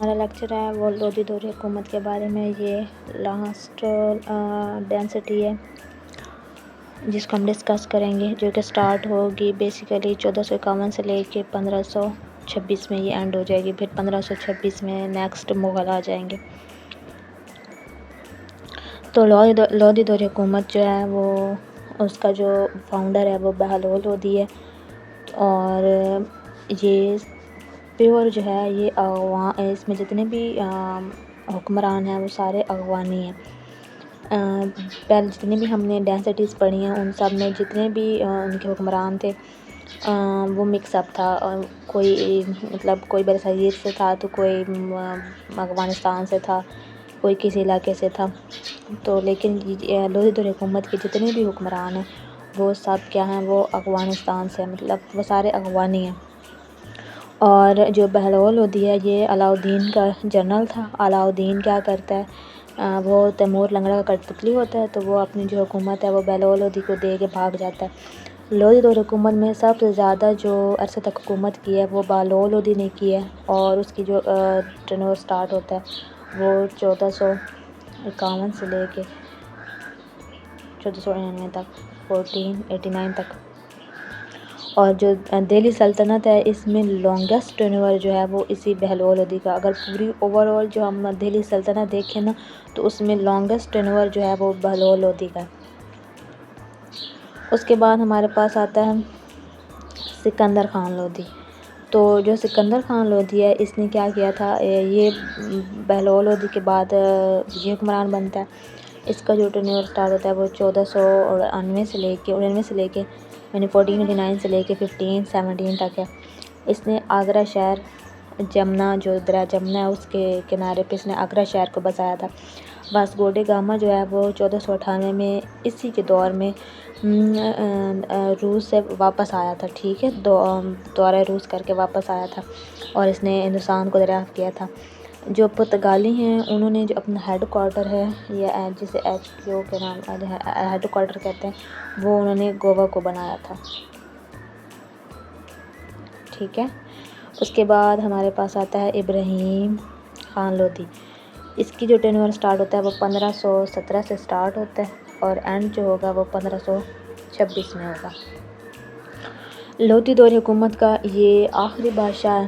ہمارا لیکچر ہے وہ لودھی دور حکومت کے بارے میں. یہ لاسٹ ڈینسٹی ہے جس کو ہم ڈسکس کریں گے، جو کہ سٹارٹ ہوگی بیسیکلی 1451 سے لے کے 1526 میں یہ اینڈ ہو جائے گی. پھر 1526 میں نیکسٹ مغل آ جائیں گے. تو لودھی دور حکومت جو ہے وہ اس کا جو فاؤنڈر ہے وہ بہلول لودھی ہے، اور یہ پیور جو ہے یہ اس میں جتنے بھی حکمران ہیں وہ سارے اغوانی ہیں. پہلے جتنی بھی ہم نے ڈینسٹیز پڑھی ہیں ان سب میں جتنے بھی ان کے حکمران تھے وہ مکس اپ تھا. کوئی مطلب کوئی برصغیر سے تھا، تو کوئی افغانستان سے تھا، کوئی کسی علاقے سے تھا. تو لیکن لودھی دور حکومت کے جتنے بھی حکمران ہیں وہ سب کیا ہیں، وہ افغانستان سے، مطلب وہ سارے اغوانی ہیں. اور جو بہلول لودھی ہے یہ علاء الدین کا جنرل تھا. علاء الدین کیا کرتا ہے، وہ تیمور لنگڑا کا کٹپتلی ہوتا ہے، تو وہ اپنی جو حکومت ہے وہ بہلول لودھی کو دے کے بھاگ جاتا ہے. لودھی دور حکومت میں سب سے زیادہ جو عرصے تک حکومت کی ہے وہ بہلول لودھی نے کی ہے، اور اس کی جو ٹرنور سٹارٹ ہوتا ہے وہ 1451 سے لے کے 1499 تک، 1489 تک. اور جو دہلی سلطنت ہے اس میں لانگسٹ ٹرنور جو ہے وہ اسی بہلول لودھی کا. اگر پوری اوور آل جو ہم دہلی سلطنت دیکھیں نا تو اس میں لانگسٹ ٹرنور جو ہے وہ بہلول لودھی کا ہے. اس کے بعد ہمارے پاس آتا ہے سکندر خان لودھی. تو جو سکندر خان لودھی ہے اس نے کیا کیا تھا، یہ بہلول لودھی کے بعد یہ حکمران بنتا ہے. اس کا جو ٹرنور سٹارٹ ہوتا ہے وہ 1499 سے لے کے 1489 سے لے کے 1517 تک ہے. اس نے آگرہ شہر، جمنا جو دریا جمنا ہے اس کے کنارے پہ اس نے آگرہ شہر کو بسایا تھا. واسکو ڈی گاما جو ہے وہ 1498 میں اسی کے دور میں روس سے واپس آیا تھا. ٹھیک ہے، دورہ روس کر کے واپس آیا تھا اور اس نے ہندوستان کو دریافت کیا تھا. جو پرتگالی ہیں انہوں نے جو اپنا ہیڈ کوارٹر ہے یا جسے ایچ کیو کے نام ہیڈ کوارٹر کہتے ہیں، وہ انہوں نے گوا کو بنایا تھا. ٹھیک ہے. اس کے بعد ہمارے پاس آتا ہے ابراہیم خان لودھی. اس کی جو ٹرنور سٹارٹ ہوتا ہے وہ 1517 سے سٹارٹ ہوتا ہے اور اینڈ جو ہوگا وہ 1526 میں ہوگا. لودھی دور حکومت کا یہ آخری بادشاہ ہے،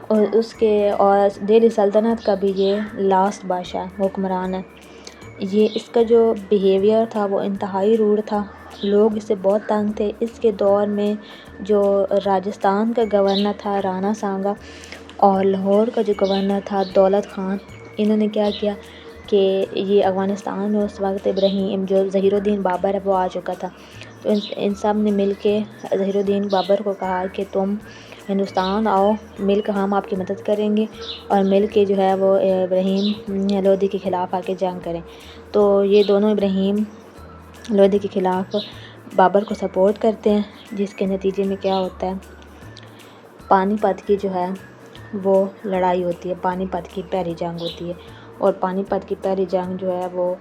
اور اس کے اور دہلی سلطنت کا بھی یہ لاسٹ بادشاہ حکمران ہے. یہ اس کا جو بیہیویئر تھا وہ انتہائی روڈ تھا، لوگ اس سے بہت تنگ تھے. اس کے دور میں جو راجستھان کا گورنر تھا رانا سانگا، اور لاہور کا جو گورنر تھا دولت خان، انہوں نے کیا کیا کہ یہ افغانستان میں اس وقت ابراہیم جو ظہیر الدین بابر ہے وہ آ چکا تھا. تو ان سب نے مل کے ظہیر الدین بابر کو کہا کہ تم ہندوستان آؤ، مل کر ہم آپ کی مدد کریں گے، اور مل کے جو ہے وہ ابراہیم لودھی کے خلاف آ کے جنگ کریں. تو یہ دونوں ابراہیم لودھی کے خلاف بابر کو سپورٹ کرتے ہیں، جس کے نتیجے میں کیا ہوتا ہے، پانی پت کی جو ہے وہ لڑائی ہوتی ہے، پانی پت کی پہلی جنگ ہوتی ہے. اور پانی پت کی پہلی جنگ جو ہے وہ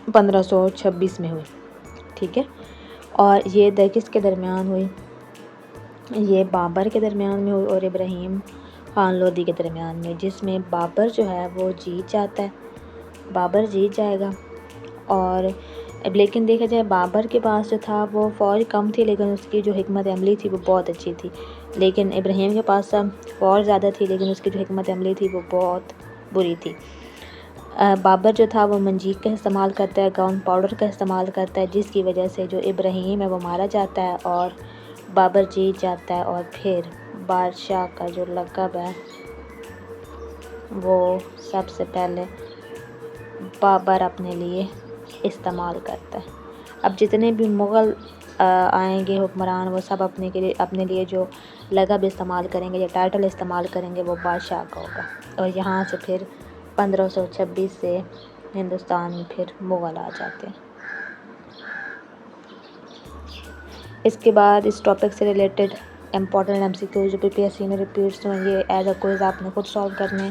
1526 میں ہوئی. ٹھیک ہے. اور یہ کس کے درمیان ہوئی، یہ بابر کے درمیان میں ہوئی اور ابراہیم خان لودھی کے درمیان میں، جس میں بابر جو ہے وہ جیت جاتا ہے، بابر جیت جائے گا. اور لیکن دیکھا جائے بابر کے پاس جو تھا وہ فوج کم تھی، لیکن اس کی جو حکمت عملی تھی وہ بہت اچھی تھی. لیکن ابراہیم کے پاس فوج زیادہ تھی لیکن اس کی جو حکمت عملی تھی وہ بہت بری تھی. بابر جو تھا وہ منجیق کا استعمال کرتا ہے، گن پاؤڈر کا استعمال کرتا ہے، جس کی وجہ سے جو ابراہیم ہے وہ مارا جاتا ہے اور بابر جیت جاتا ہے. اور پھر بادشاہ کا جو لقب ہے وہ سب سے پہلے بابر اپنے لیے استعمال کرتا ہے. اب جتنے بھی مغل آئیں گے حکمران وہ سب اپنے لیے جو لقب استعمال کریں گے یا ٹائٹل استعمال کریں گے وہ بادشاہ کا ہوگا. اور یہاں سے پھر 1526 سے ہندوستان میں پھر مغل آ جاتے ہیں. اس کے بعد اس ٹاپک سے ریلیٹڈ امپورٹنٹ MCQ جو PPSC میں ریپیٹس ہوئے، یہ ایز اے کوئز آپ نے خود سالو کرنے ہیں.